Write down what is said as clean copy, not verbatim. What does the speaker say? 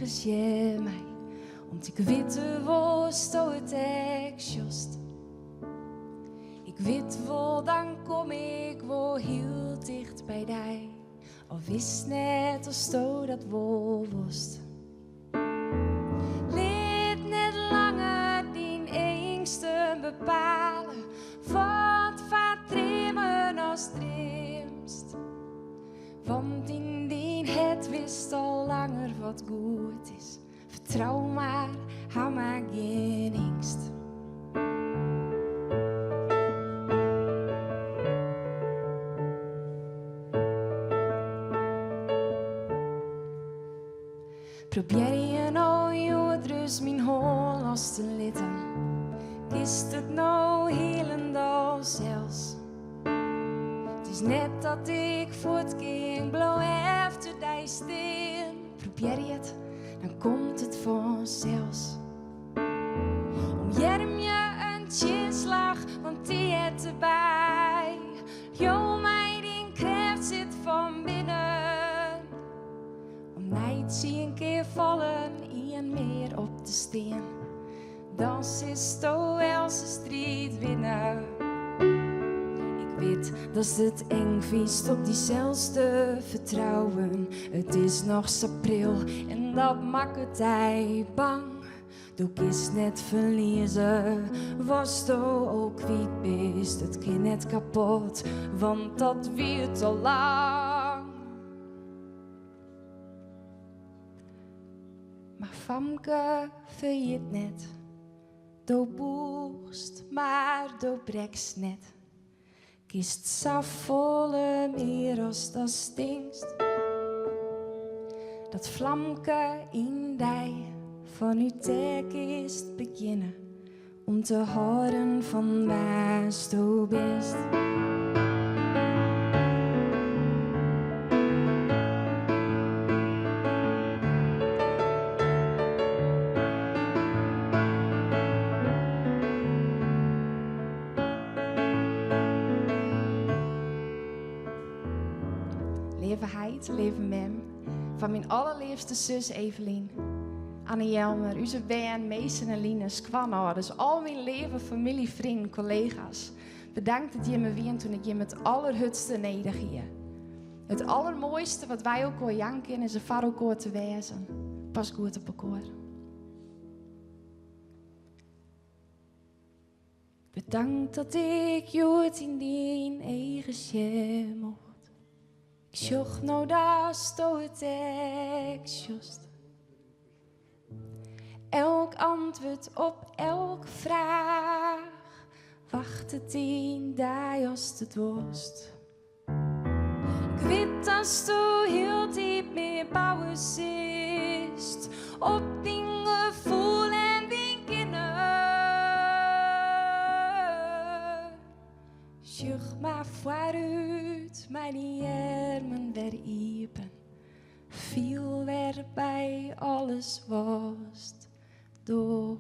ergens je mij. Want ik weet wel sto het ik just. Ik weet wel, dan kom ik wel heel dicht bij die. Al wist net als sto dat wel woest. Leed net langer die engsten bepalen. Wat vertremen als dreemst. Want in die het wist al langer wat goed is. Vertrouw maar, hou maar geen angst. Probeer je nou je dus mijn hol los te litten? Kist het nou helemaal zelfs? Het is net dat ik voort ging, blow after die steen. Probeer je het, dan komt het vanzelfs. Om jerm je een chinslag, want die het erbij. Jo, mijn ding kracht zit van binnen. Om niet zie een keer vallen, en meer op de steen. Dan is to else strijd winnen. Ik weet dat het eng viest op diezelfde vertrouwen. Het is nog april en dat maakt het hij bang. Doe is net verliezen, was to ook kwijt best. Het ging net kapot, want dat weer te lang. Maar Famke verjeet net. Do boerst, maar do brekst net. Kist safvolle meer als dat stingst. Dat vlamke in die van uw tek is beginnen. Om te horen van waar sto best. Leven Heid, leven Mem, van mijn allerliefste zus Evelien. Anne Jelmer, onze band, Meesen en Linus, kwanouders, al mijn leven, familie, vrienden, collega's. Bedankt dat je me wien toen ik je met allerhutste nedergie. Het allermooiste wat wij ook al janken is een varokoor te wezen. Pas goed op elkaar. Bedankt dat ik je in die eigen sje mocht. Ik zocht nou daar sto het ik just. Elk antwoord op elke vraag wacht het in die als het worst. Ik weet dat je heel diep meer bouwen zist op die gevoel en die kinderen. Zucht maar vooruit, mijn armen weer iepen. Viel weer bij alles was door.